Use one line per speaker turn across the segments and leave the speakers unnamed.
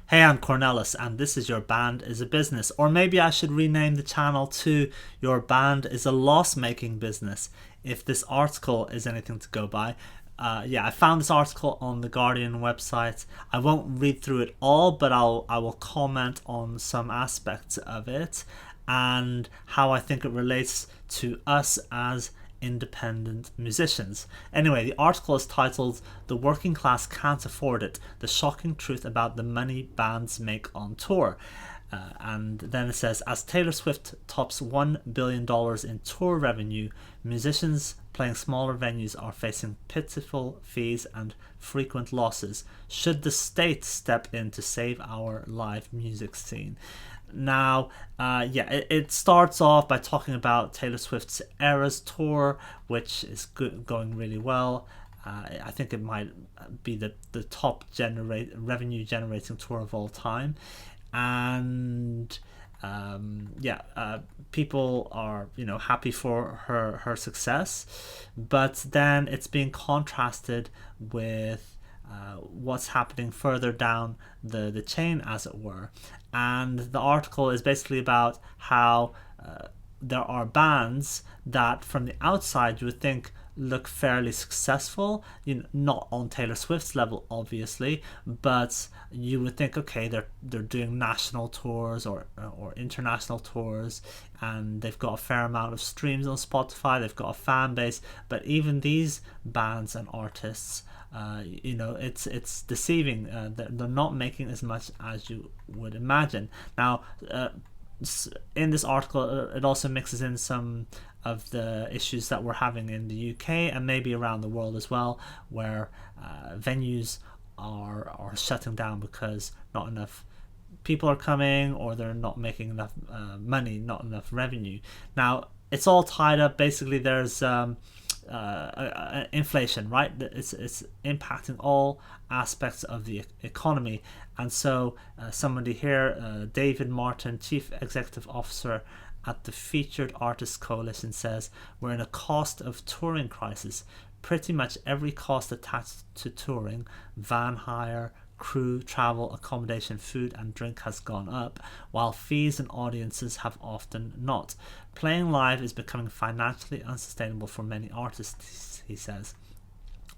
Hey, I'm Cornelis, and this is Your Band is a Business. Or maybe I should rename the channel to Your Band is a Loss Making Business, if this article is anything to go by. I found this article on the Guardian website. I won't read through it all, but I will comment on some aspects of it and how I think it relates to us as independent musicians. Anyway, the article is titled "The Working Class Can't Afford It: The Shocking Truth About the Money Bands Make on Tour." And then it says, as Taylor Swift tops $1 billion in tour revenue, musicians playing smaller venues are facing pitiful fees and frequent losses. Should the state step in to save our live music scene? Now, it starts off by talking about Taylor Swift's Eras tour, which is going really well. I think it might be the top revenue generating tour of all time. And people are happy for her success, but then it's being contrasted with what's happening further down the chain, as it were. And the article is basically about how there are bands that from the outside you would think look fairly successful, not on Taylor Swift's level obviously, but you would think, okay, they're doing national tours or international tours, and they've got a fair amount of streams on Spotify, they've got a fan base. But even these bands and artists, it's deceiving. They're not making as much as you would imagine. Now, in this article, it also mixes in some of the issues that we're having in the UK and maybe around the world as well, where venues are shutting down because not enough people are coming, or they're not making enough money, not enough revenue. Now, it's all tied up. Basically, there's inflation, right? It's impacting all aspects of the economy. And so somebody here, David Martin, Chief Executive Officer at the Featured Artists Coalition, says, we're in a cost of touring crisis. Pretty much every cost attached to touring, van hire, crew, travel, accommodation, food and drink has gone up, while fees and audiences have often not. Playing live is becoming financially unsustainable for many artists, he says.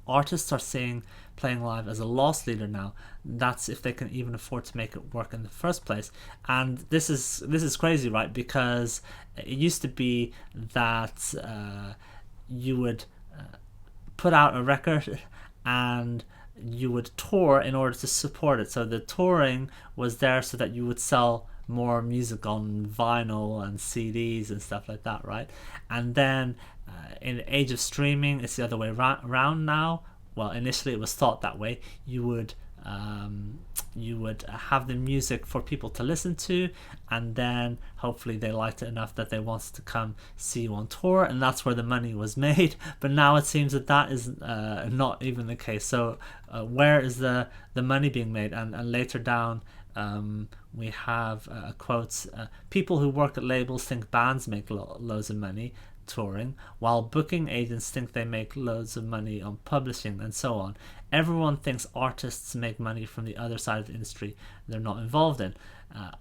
Artists are seeing playing live as a loss leader now. That's if they can even afford to make it work in the first place. And this is crazy, right? Because it used to be that you would put out a record and you would tour in order to support it. So the touring was there so that you would sell more music on vinyl and CDs and stuff like that, right? And then in the age of streaming, it's the other way around now. Well, initially it was thought that way. You would have the music for people to listen to, and then hopefully they liked it enough that they wanted to come see you on tour, and that's where the money was made. But now it seems that is not even the case. So where is the money being made? And later down we have quotes, people who work at labels think bands make loads of money touring, while booking agents think they make loads of money on publishing, and so on. Everyone thinks artists make money from the other side of the industry they're not involved in.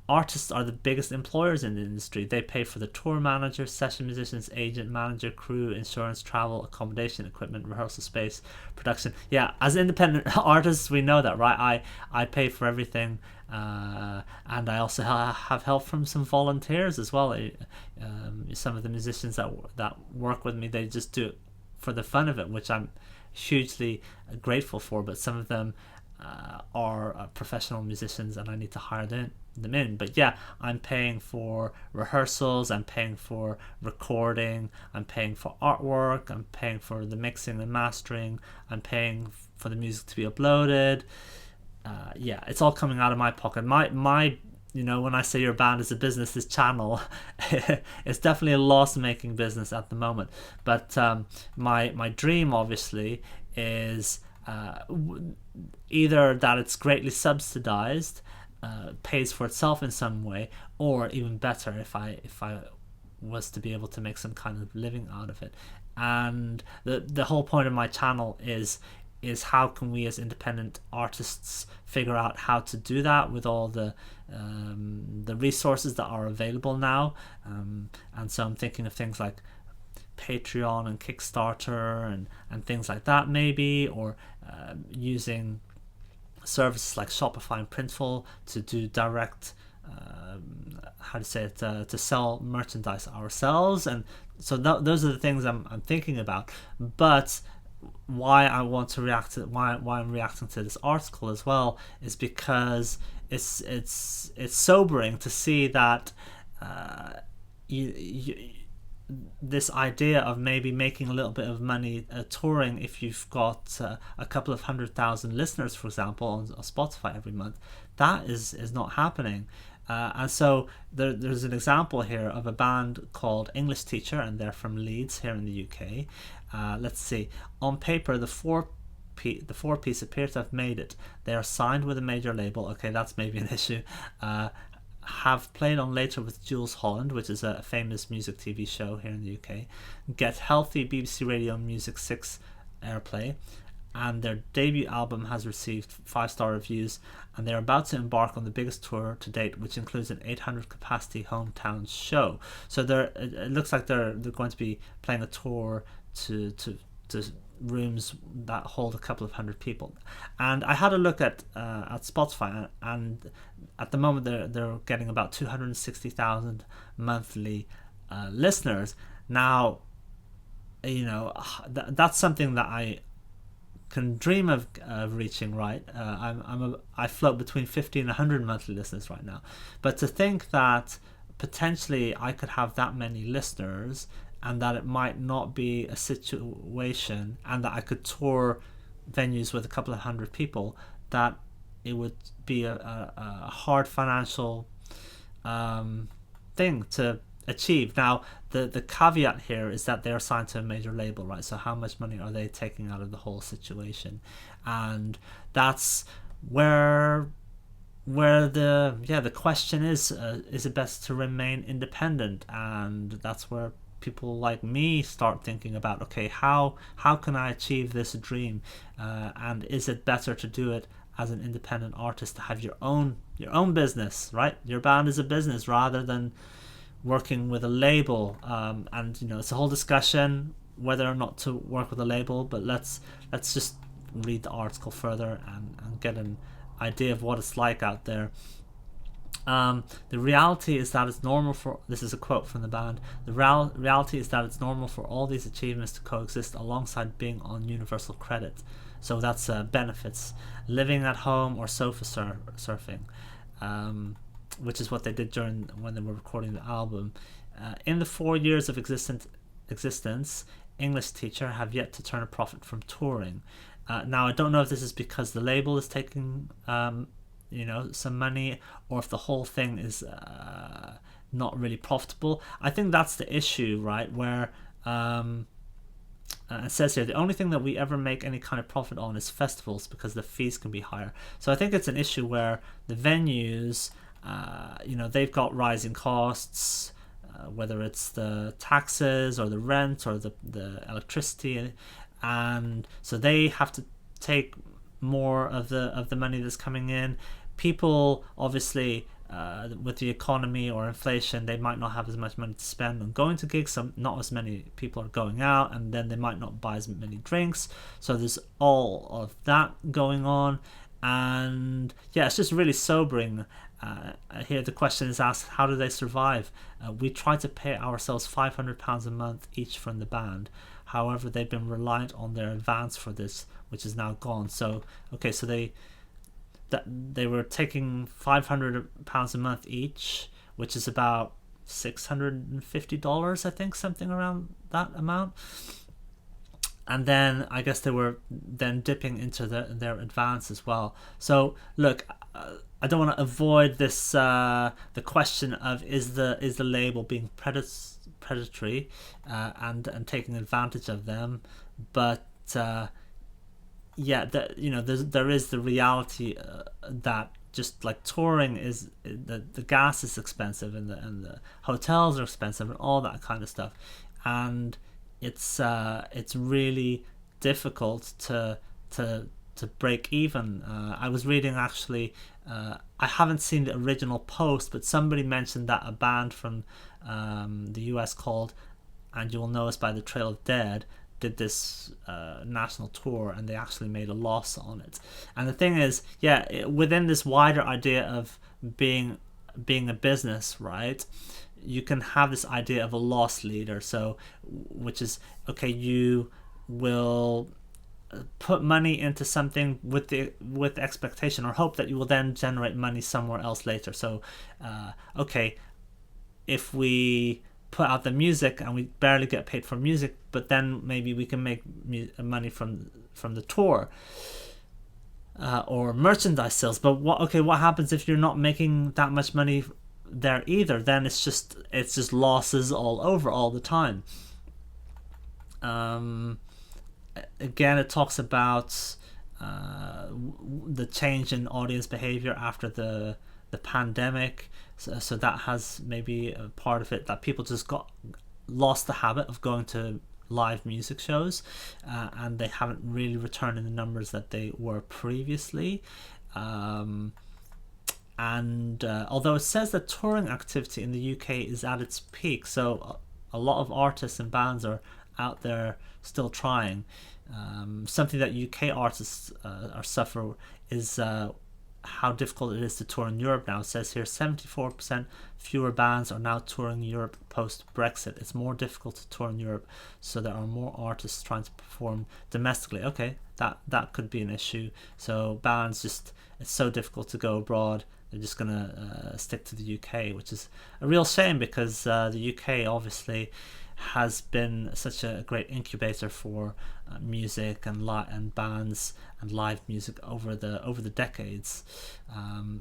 Artists are the biggest employers in the industry. They pay for the tour manager, session musicians, agent, manager, crew, insurance, travel, accommodation, equipment, rehearsal space, production. Yeah, as independent artists, we know that, right? I pay for everything, and I also have help from some volunteers as well. Some of the musicians that work with me, they just do it for the fun of it, which I'm hugely grateful for. But some of them are professional musicians, and I need to hire them in. But yeah, I'm paying for rehearsals, I'm paying for recording, I'm paying for artwork, I'm paying for the mixing and mastering, I'm paying for the music to be uploaded. It's all coming out of my pocket. My when I say Your Band is a Business, this channel it's definitely a loss-making business at the moment. But my dream obviously is either that it's greatly subsidized, pays for itself in some way, or even better, if I was to be able to make some kind of living out of it. And the whole point of my channel is is how can we as independent artists figure out how to do that with all the resources that are available now. And so I'm thinking of things like Patreon and Kickstarter and things like that, maybe, or using services like Shopify and Printful to do direct to sell merchandise ourselves. And so those are the things I'm thinking about. But why I'm reacting to this article as well is because it's sobering to see that this idea of maybe making a little bit of money touring if you've got a couple of 100,000 listeners, for example, on Spotify every month, that is not happening. And so there's an example here of a band called English Teacher, and they're from Leeds here in the UK. Let's see. On paper, the four piece appear to have made it. They are signed with a major label. Okay, that's maybe an issue. Have played on later with Jules Holland, which is a famous music TV show here in the UK. Get healthy BBC Radio Music 6 airplay. And their debut album has received 5-star reviews, and they're about to embark on the biggest tour to date, which includes an 800 capacity hometown show. So it looks like they're going to be playing a tour to rooms that hold a couple of hundred people. And I had a look at Spotify, and at the moment they're getting about 260,000 monthly listeners. Now, that's something that I can dream of reaching, right? I float between 50 and 100 monthly listeners right now, but to think that potentially I could have that many listeners, and that it might not be a situation, and that I could tour venues with a couple of hundred people, that it would be a hard financial thing to achieve. Now, the caveat here is that they're signed to a major label, right? So how much money are they taking out of the whole situation? And that's where the question is it best to remain independent? And that's where people like me start thinking about, okay, how can I achieve this dream? And is it better to do it as an independent artist, to have your own business, right? Your band is a business, rather than working with a label. And it's a whole discussion whether or not to work with a label, but let's just read the article further and get an idea of what it's like out there. The reality is that it's normal for, this is a quote from the band, the reality is that it's normal for all these achievements to coexist alongside being on universal credit. So that's benefits, living at home or sofa surfing, which is what they did when they were recording the album. In the 4 years of existence, English Teacher have yet to turn a profit from touring. Now, I don't know if this is because the label is taking some money, or if the whole thing is not really profitable. I think that's the issue, right? Where it says here, the only thing that we ever make any kind of profit on is festivals, because the fees can be higher. So I think it's an issue where the venues, they've got rising costs, whether it's the taxes or the rent or the electricity, and so they have to take more of the money that's coming in. People obviously, with the economy or inflation, they might not have as much money to spend on going to gigs, so not as many people are going out, and then they might not buy as many drinks. So there's all of that going on, and yeah, it's just really sobering. Here the question is asked, how do they survive? We try to pay ourselves £500 a month each from the band. However, they've been reliant on their advance for this, which is now gone. So okay, so they were taking £500 a month each, which is about $650, I think, something around that amount. And then I guess they were then dipping into their advance as well. So look, I don't want to avoid this the question of is the label being predatory and taking advantage of them, but there is the reality that just like touring is the gas is expensive, and the hotels are expensive, and all that kind of stuff, and it's really difficult to to break even. I was reading actually. I haven't seen the original post, but somebody mentioned that a band from the US called "And You Will Know Us by the Trail of Dead" did this national tour, and they actually made a loss on it. And the thing is, within this wider idea of being a business, right? You can have this idea of a loss leader. So, which is okay, you will put money into something with expectation or hope that you will then generate money somewhere else later. So, okay, if we put out the music and we barely get paid for music, but then maybe we can make money from the tour or merchandise sales. But what happens if you're not making that much money there either? Then it's just losses all over all the time. Again, it talks about the change in audience behavior after the pandemic. So that has maybe a part of it, that people just lost the habit of going to live music shows, and they haven't really returned in the numbers that they were previously. And although it says that touring activity in the UK is at its peak, so a lot of artists and bands are out there still trying. Something that UK artists suffer is how difficult it is to tour in Europe now. It says here 74% fewer bands are now touring Europe post-Brexit. It's more difficult to tour in Europe, so there are more artists trying to perform domestically. Okay, that could be an issue. So bands it's so difficult to go abroad, they're just going to stick to the UK, which is a real shame, because the UK obviously has been such a great incubator for music and bands and live music over the decades.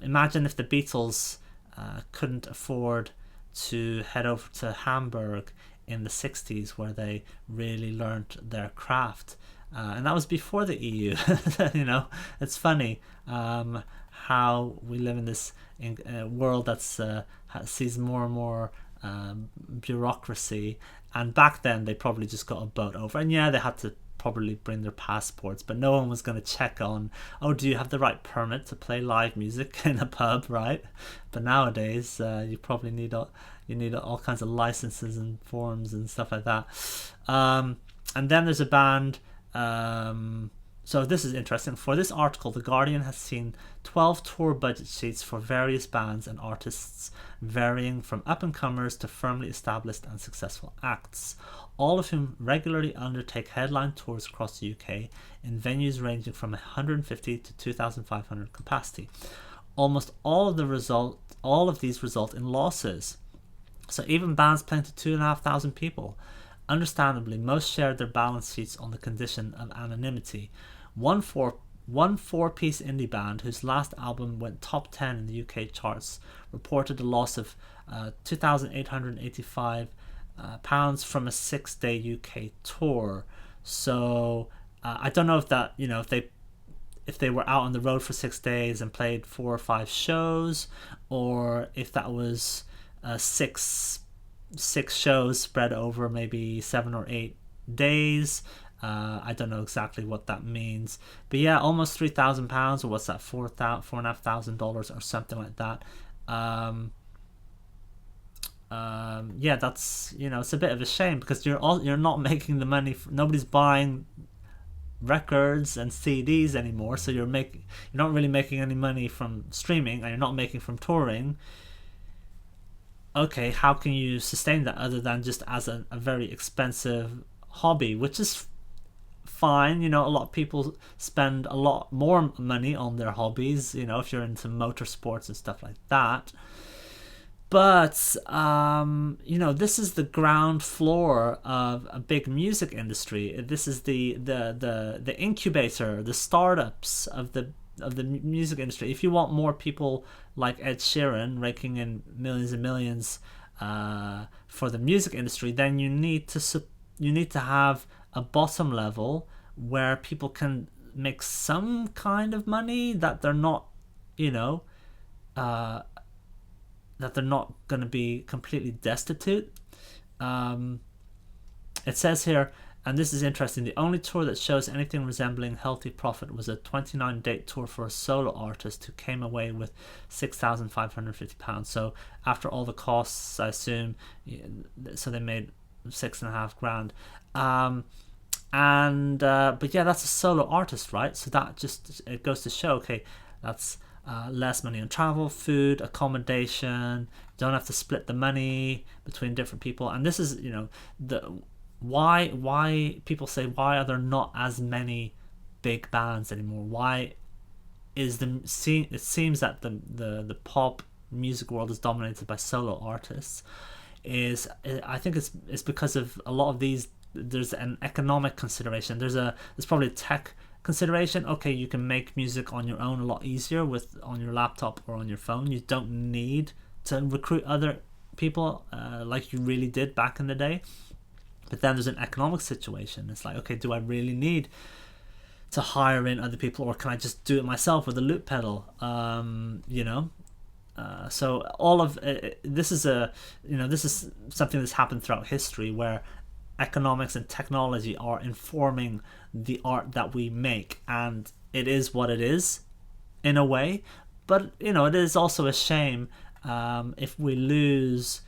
Imagine if the Beatles couldn't afford to head over to Hamburg in the 60s, where they really learned their craft, and that was before the EU. It's funny how we live in this world that's sees more and more bureaucracy, and back then they probably just got a boat over, and they had to probably bring their passports, but no one was going to check on, do you have the right permit to play live music in a pub, right? But nowadays you probably need all kinds of licenses and forms and stuff like that. And then there's a band. So this is interesting. For this article, The Guardian has seen 12 tour budget sheets for various bands and artists, varying from up-and-comers to firmly established and successful acts, all of whom regularly undertake headline tours across the UK in venues ranging from 150 to 2,500 capacity. Almost all of these result in losses. So even bands playing to 2,500 people. Understandably, most shared their balance sheets on the condition of anonymity. One four-piece indie band whose last album went top 10 in the UK charts reported a loss of £2,885 from a 6-day UK tour. So I don't know if that, if they were out on the road for 6 days and played 4 or 5 shows, or if that was six shows spread over maybe 7 or 8 days. I don't know exactly what that means, but almost £3,000, or what's that, $4,500 or something like that. That's it's a bit of a shame, because you're not making the money. Nobody's buying records and CDs anymore, so you're not really making any money from streaming, and you're not making from touring. Okay, how can you sustain that other than just as a very expensive hobby, which is fine. A lot of people spend a lot more money on their hobbies, if you're into motorsports and stuff like that. But, this is the ground floor of a big music industry. This is the incubator, the startups of the music industry. If you want more people like Ed Sheeran raking in millions and millions for the music industry, then you need to have a bottom level where people can make some kind of money, that they're not, that they're not going to be completely destitute. It says here, and this is interesting, the only tour that shows anything resembling healthy profit was a 29-date tour for a solo artist who came away with £6,550. So after all the costs, I assume, so they made £6,500. But yeah, that's a solo artist, right? So that just, it goes to show, okay, that's less money on travel, food, accommodation. Don't have to split the money between different people. And this is, why people say, why are there not as many big bands anymore? Why is it seems that the pop music world is dominated by solo artists? I think it's because of a lot of these. There's an economic consideration. There's probably a tech consideration. Okay, you can make music on your own a lot easier on your laptop or on your phone. You don't need to recruit other people like you really did back in the day. But then there's an economic situation. It's like, okay, do I really need to hire in other people, or can I just do it myself with a loop pedal? So all of this is this is something that's happened throughout history, where economics and technology are informing the art that we make, and it is what it is in a way. But it is also a shame if we lose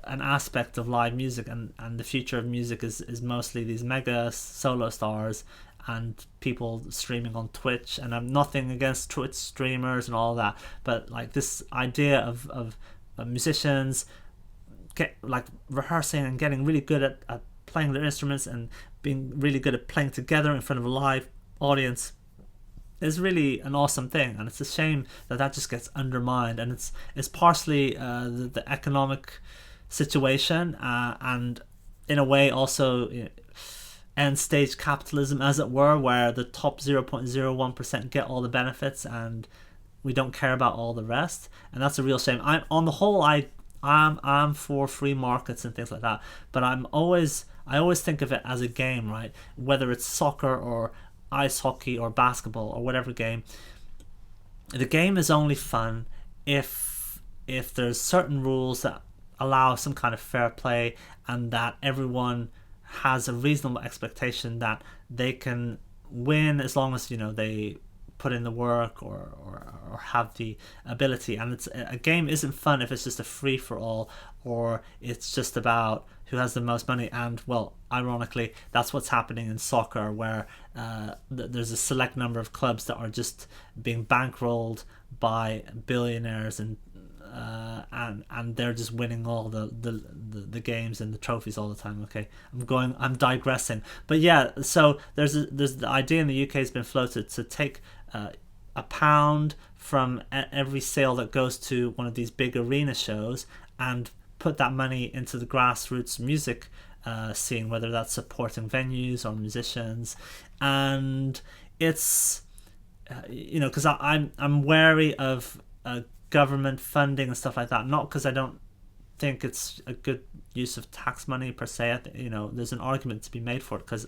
an aspect of live music, and the future of music is mostly these mega solo stars and people streaming on Twitch. And I'm nothing against Twitch streamers and all that, but like this idea of musicians rehearsing and getting really good at playing their instruments and being really good at playing together in front of a live audience is really an awesome thing. And it's a shame that just gets undermined, and it's partially the economic situation and in a way also end stage capitalism, as it were, where the top 0.01% get all the benefits and we don't care about all the rest. And that's a real shame. On the whole, I'm for free markets and things like that, but I always think of it as a game, right? Whether it's soccer or ice hockey or basketball or whatever game, the game is only fun if there's certain rules that allow some kind of fair play, and that everyone has a reasonable expectation that they can win as long as they put in the work or have the ability. And a game isn't fun if it's just a free for all, or it's just about who has the most money. And well, ironically, that's what's happening in soccer, where there's a select number of clubs that are just being bankrolled by billionaires, and they're just winning all the games and the trophies all the time. Okay, I'm digressing, but yeah. So there's the idea in the UK has been floated to take £1 from every sale that goes to one of these big arena shows and put that money into the grassroots music scene, whether that's supporting venues or musicians. And it's because I'm wary of government funding and stuff like that, not because I don't think it's a good use of tax money per se. There's an argument to be made for it, because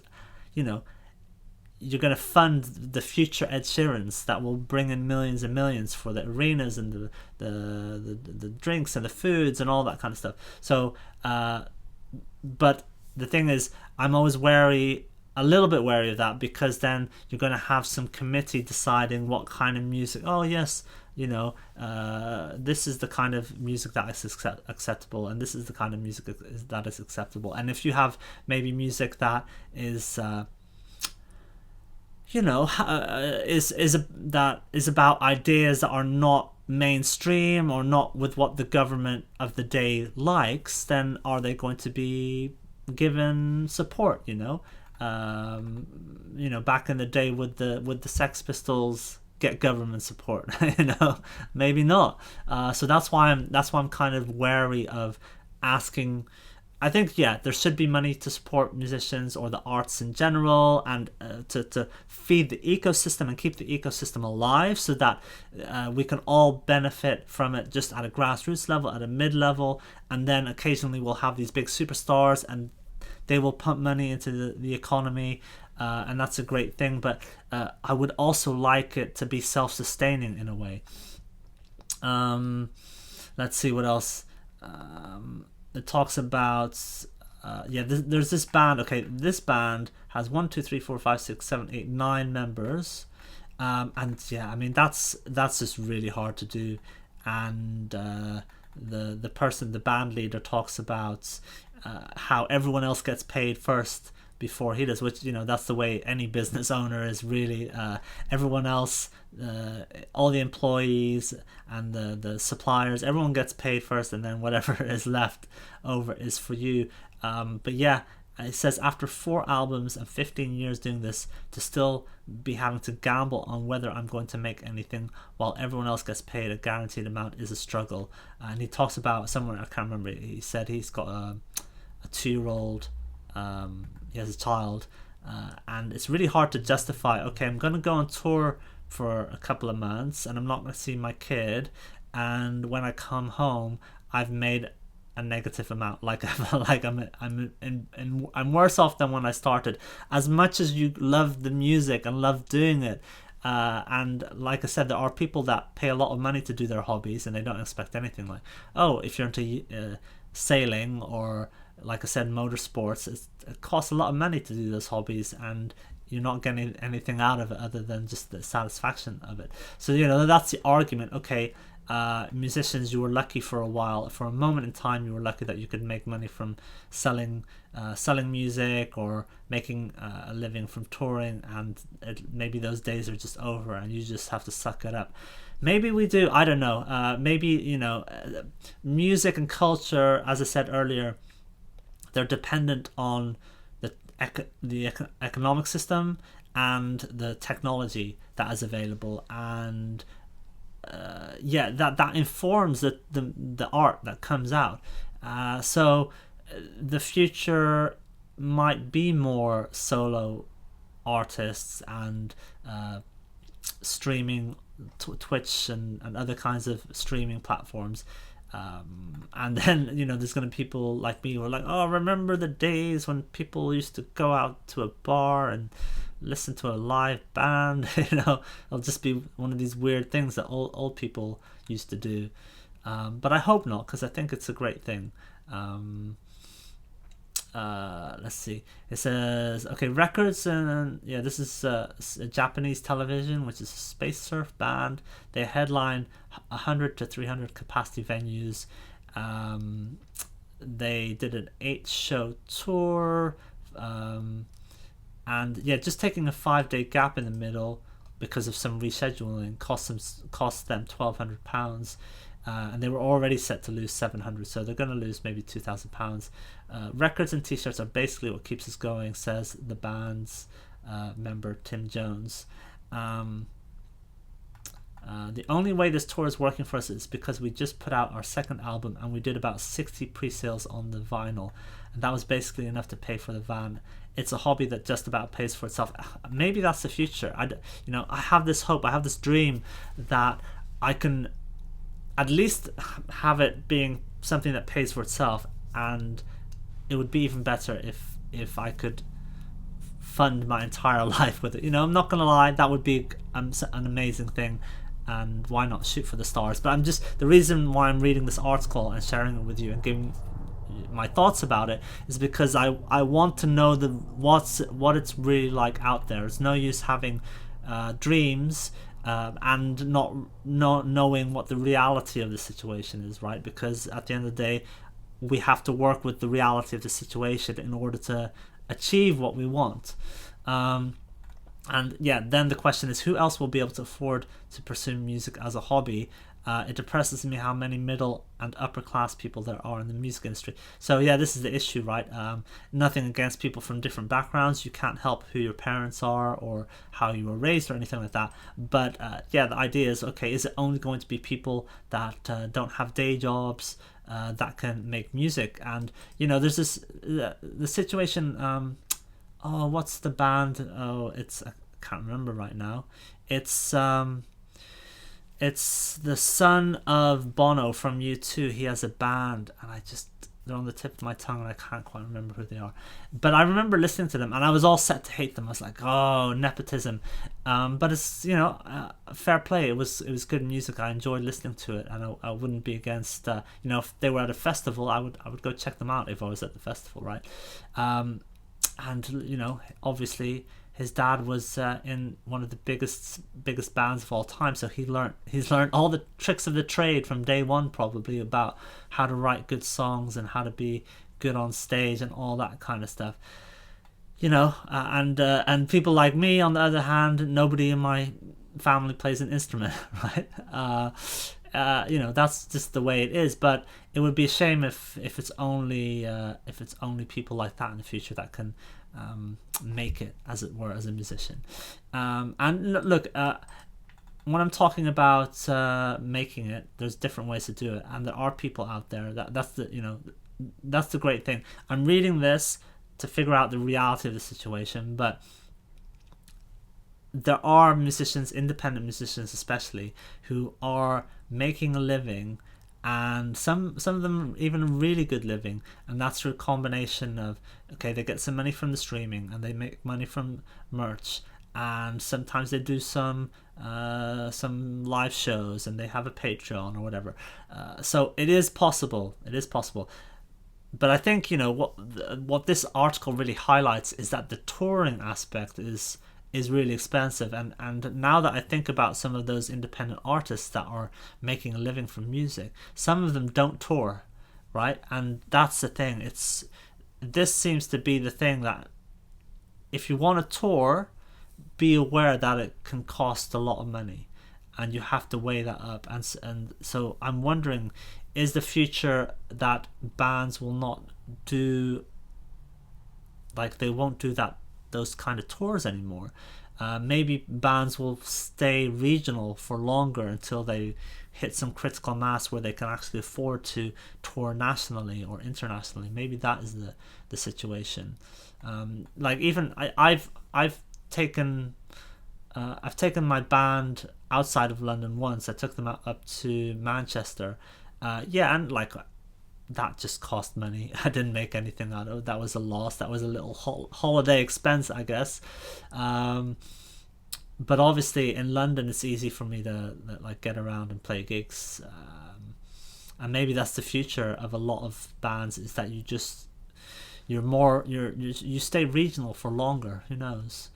you're going to fund the future Ed Sheerans that will bring in millions and millions for the arenas and the drinks and the foods and all that kind of stuff. So but the thing is, I'm always a little bit wary of that, because then you're going to have some committee deciding what kind of music. Oh yes, this is the kind of music that is acceptable, and this is the kind of music that is acceptable. And if you have maybe music that is is about ideas that are not mainstream or not with what the government of the day likes, then are they going to be given support? Back in the day, would the Sex Pistols get government support? Maybe not. So that's why I'm kind of wary of asking. I think there should be money to support musicians or the arts in general, and to feed the ecosystem and keep the ecosystem alive, so that we can all benefit from it, just at a grassroots level, at a mid-level. And then occasionally we'll have these big superstars, and they will pump money into the economy, and that's a great thing. But I would also like it to be self-sustaining in a way. Let's see what else. It talks about there's this band. Okay, this band has 1, 2, 3, 4, 5, 6, 7, 8, 9 members, and yeah, I mean that's just really hard to do. And the band leader talks about how everyone else gets paid first before he does, which, that's the way any business owner is really. Everyone else, all the employees and the suppliers, everyone gets paid first, and then whatever is left over is for you. But yeah, it says after 4 albums and 15 years doing this, to still be having to gamble on whether I'm going to make anything while everyone else gets paid a guaranteed amount is a struggle. And he talks about somewhere, I can't remember, he said he's got a 2-year-old, he has a child, and it's really hard to justify, okay, I'm going to go on tour for a couple of months and I'm not going to see my kid, and when I come home I've made a negative amount, like I'm worse off than when I started. As much as you love the music and love doing it, and like I said, there are people that pay a lot of money to do their hobbies and they don't expect anything. Like, oh, if you're into sailing or, like I said, motorsports, it costs a lot of money to do those hobbies, and you're not getting anything out of it other than just the satisfaction of it. So that's the argument. Okay, musicians, you were lucky for a while, for a moment in time you were lucky that you could make money from selling music or making a living from touring, and maybe those days are just over and you just have to suck it up. Maybe we do, I don't know. Maybe music and culture, as I said earlier, they're dependent on the economic system and the technology that is available, and that informs the art that comes out. So the future might be more solo artists and streaming, Twitch and other kinds of streaming platforms. And then there's going to be people like me who are like, oh, remember the days when people used to go out to a bar and listen to a live band. It'll just be one of these weird things that old people used to do, but I hope not, because I think it's a great thing. Let's see, it says, okay, records, and this is a Japanese television, which is a space surf band. They headline 100 to 300 capacity venues. They did an 8-show tour, and just taking a 5-day gap in the middle because of some rescheduling cost them £1,200, and they were already set to lose 700, so they're going to lose maybe £2,000. Records and t-shirts are basically what keeps us going, says the band's member Tim Jones. The only way this tour is working for us is because we just put out our 2nd album and we did about 60 pre-sales on the vinyl, and that was basically enough to pay for the van. It's a hobby that just about pays for itself. Maybe that's the future. I have this hope, I have this dream that I can at least have it being something that pays for itself, and it would be even better if I could fund my entire life with it. I'm not gonna lie, that would be an amazing thing, and why not shoot for the stars. But the reason why I'm reading this article and sharing it with you and giving my thoughts about it is because I want to know what it's really like out there. It's no use having dreams and not knowing what the reality of the situation is, right? Because at the end of the day, we have to work with the reality of the situation in order to achieve what we want. Then the question is, who else will be able to afford to pursue music as a hobby? It depresses me how many middle and upper class people there are in the music industry. So this is the issue, right? Nothing against people from different backgrounds. You can't help who your parents are or how you were raised or anything like that. But the idea is, okay, is it only going to be people that don't have day jobs that can make music? And there's this the situation. What's the band? I can't remember right now. It's the son of Bono from U2. He has a band, and they're on the tip of my tongue and I can't quite remember who they are. But I remember listening to them and I was all set to hate them. I was like, oh, nepotism. But it's, fair play. It was good music. I enjoyed listening to it, and I wouldn't be against, if they were at a festival, I would go check them out if I was at the festival, right? And obviously his dad was in one of the biggest bands of all time, so he's learned all the tricks of the trade from day one, probably, about how to write good songs and how to be good on stage and all that kind of stuff. And people like me, on the other hand, nobody in my family plays an instrument, right? That's just the way it is. But it would be a shame if it's only people like that in the future that can make it, as it were, as a musician. And look, when I'm talking about making it, there's different ways to do it, and there are people out there that's the great thing. I'm reading this to figure out the reality of the situation, but there are musicians, independent musicians especially, who are making a living, and some of them even a really good living, and that's through a combination of, okay, they get some money from the streaming and they make money from merch, and sometimes they do some live shows and they have a Patreon or whatever. So it is possible. But I think what this article really highlights is that the touring aspect is really expensive, and now that I think about some of those independent artists that are making a living from music, some of them don't tour, right? And that's the thing. This seems to be the thing, that if you want to tour, be aware that it can cost a lot of money, and you have to weigh that up. And so I'm wondering, is the future that bands will not do, like, they won't do those kind of tours anymore? Maybe bands will stay regional for longer until they hit some critical mass where they can actually afford to tour nationally or internationally. Maybe that is the situation. I've taken my band outside of London once. I took them up to Manchester. And that just cost money. I didn't make anything out of it. That was a loss. That was a little holiday expense, I guess. But obviously in London it's easy for me to get around and play gigs. And maybe that's the future of a lot of bands, is that you stay regional for longer. Who knows?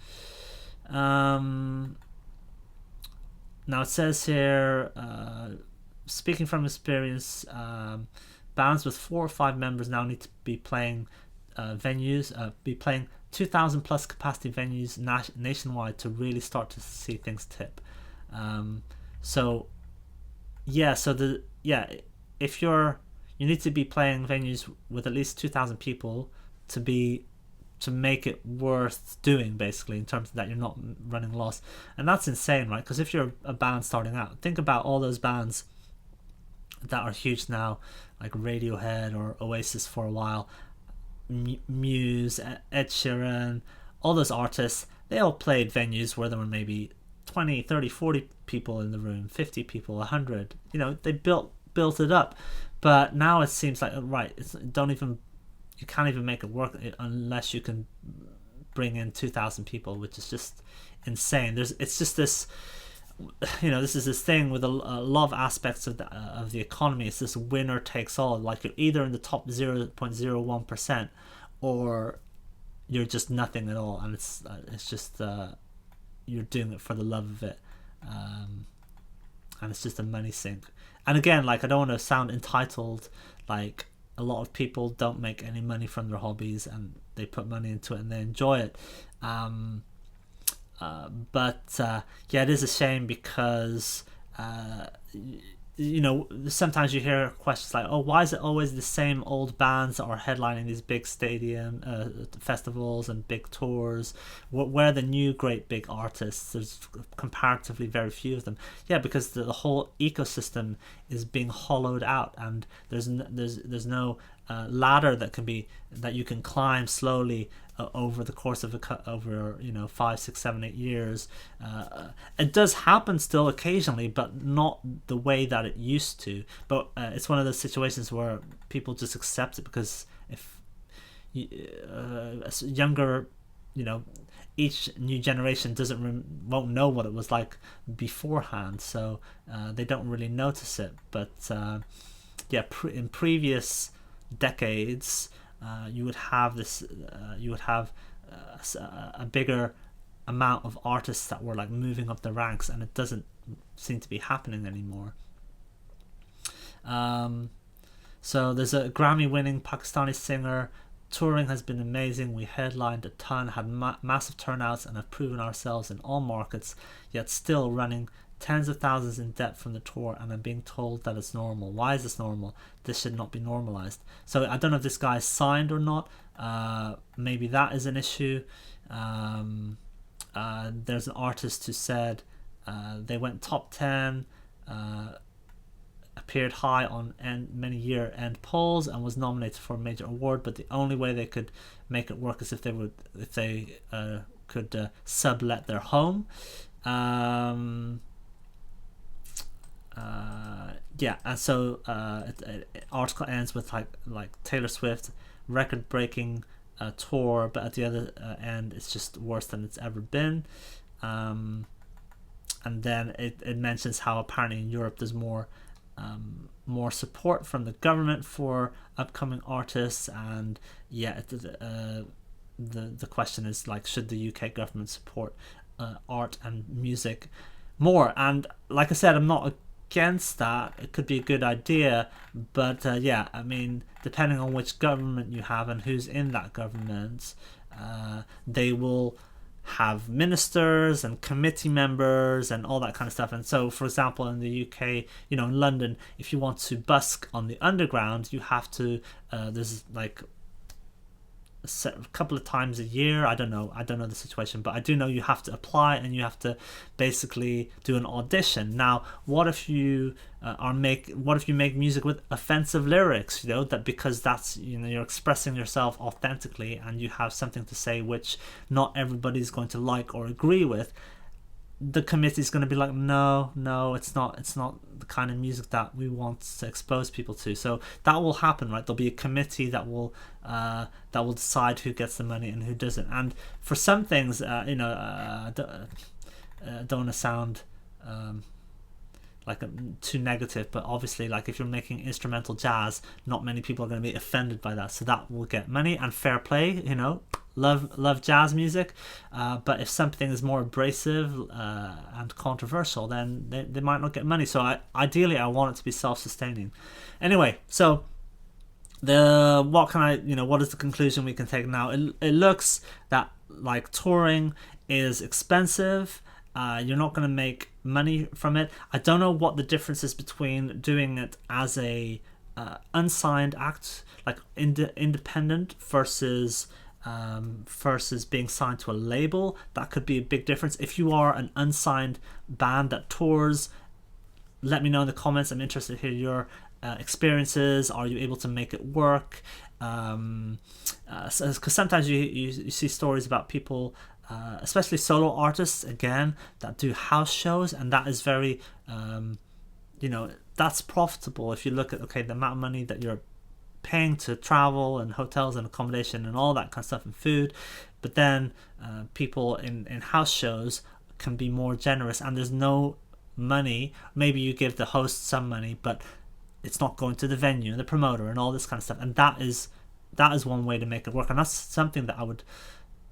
Now it says here, speaking from experience, bands with 4 or 5 members now need to be playing be playing 2,000 plus capacity venues nationwide to really start to see things tip. If you need to be playing venues with at least 2,000 people to make it worth doing, basically, in terms of that you're not running loss. And that's insane, right? Because if you're a band starting out, think about all those bands that are huge now, like Radiohead or Oasis for a while, Muse, Ed Sheeran, all those artists. They all played venues where there were maybe 20, 30, 40 people in the room, 50 people, 100. They built it up. But now it seems like, right, you can't even make it work unless you can bring in 2,000 people, which is just insane. It's just this, this is this thing with a lot of aspects of the economy. It's this winner takes all. Like, you're either in the top 0.01% or you're just nothing at all, and it's just you're doing it for the love of it, and it's just a money sink. And again, I don't want to sound entitled. A lot of people don't make any money from their hobbies, and they put money into it and they enjoy it. But it is a shame, because sometimes you hear questions like, oh, why is it always the same old bands that are headlining these big stadium festivals and big tours? Where are the new great big artists? There's comparatively very few of them. Yeah, because the whole ecosystem is being hollowed out, and there's no ladder that you can climb slowly over the course of over 5, 6, 7, 8 years. It does happen still occasionally, but not the way that it used to. But it's one of those situations where people just accept it, because if younger, each new generation won't know what it was like beforehand, so they don't really notice it. But in previous decades, you would have a bigger amount of artists that were like moving up the ranks, and it doesn't seem to be happening anymore. So there's a Grammy-winning Pakistani singer. Touring has been amazing. We headlined a ton, had massive turnouts, and have proven ourselves in all markets, yet still running tens of thousands in debt from the tour, and I'm being told that it's normal. Why is this normal? This should not be normalized. So I don't know if this guy is signed or not. Maybe that is an issue. There's an artist who said they went top 10, appeared high on many year-end polls, and was nominated for a major award. But the only way they could make it work is if they could sublet their home. And so article ends with like Taylor Swift record-breaking tour, but at the other end, it's just worse than it's ever been. And then it mentions how apparently in Europe there's more support from the government for upcoming artists, and the question is like, should the UK government support art and music more? And like I said, I'm not against that. It could be a good idea, but I mean, depending on which government you have and who's in that government, they will have ministers and committee members and all that kind of stuff. And so, for example, in the UK, in London, if you want to busk on the underground, you have to there's like a couple of times a year. I don't know the situation, but I do know you have to apply, and you have to basically do an audition. Now, what if you make music with offensive lyrics? That because that's you're expressing yourself authentically, and you have something to say which not everybody's going to like or agree with. The committee's going to be like, no, it's not the kind of music that we want to expose people to. So that will happen, right? There'll be a committee that will decide who gets the money and who doesn't. And for some things, don't want to sound too negative, but obviously, like if you're making instrumental jazz, not many people are going to be offended by that, so that will get money, and fair play. Love jazz music, but if something is more abrasive and controversial, then they might not get money. So ideally I want it to be self-sustaining. Anyway, so what is the conclusion we can take now? It looks that like touring is expensive. You're not going to make money from it. I don't know what the difference is between doing it as a unsigned act, like independent, versus being signed to a label. That could be a big difference. If you are an unsigned band that tours, let me know in the comments. I'm interested to hear your experiences. Are you able to make it work? Because sometimes you see stories about people, especially solo artists, again, that do house shows, and that is very that's profitable if you look at the amount of money that you're paying to travel and hotels and accommodation and all that kind of stuff and food. But then people in house shows can be more generous, and there's no money. Maybe you give the host some money, but it's not going to the venue and the promoter and all this kind of stuff. And that is one way to make it work, and that's something that I would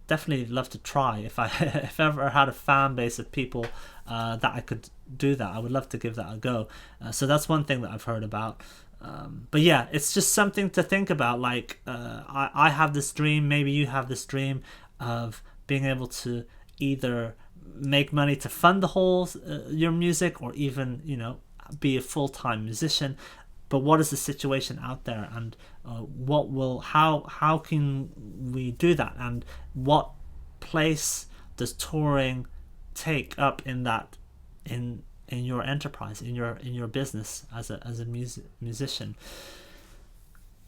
definitely love to try. If I ever had a fan base of people that I could do that, I would love to give that a go. So that's one thing that I've heard about. But yeah, it's just something to think about. Like I have this dream, maybe you have this dream of being able to either make money to fund the whole your music, or even be a full-time musician. But what is the situation out there, and how can we do that, and what place does touring take up in that in your enterprise, in your business as a musician?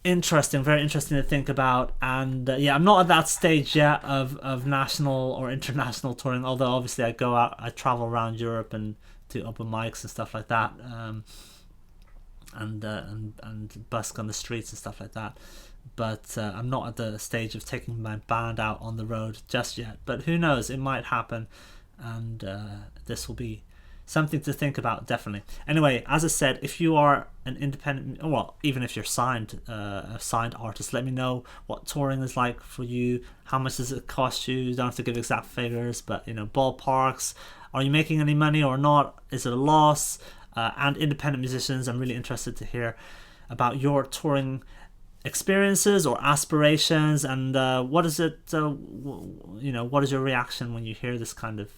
interesting, very interesting to think about. And yeah, I'm not at that stage yet of national or international touring, although obviously I travel around Europe and do open mics and stuff like that, and busk on the streets and stuff like that. But I'm not at the stage of taking my band out on the road just yet. But who knows, it might happen, and this will be something to think about, definitely. Anyway, as I said, if you are an independent, well, even if you're signed, a signed artist, let me know what touring is like for you. How much does it cost you? You don't have to give exact figures, but ballparks. Are you making any money or not? Is it a loss? And independent musicians, I'm really interested to hear about your touring experiences or aspirations, and what is it? What is your reaction when you hear this kind of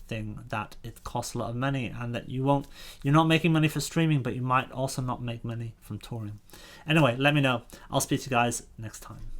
thing, that it costs a lot of money and that you're not making money for streaming, but you might also not make money from touring? Anyway, let me know. I'll speak to you guys next time.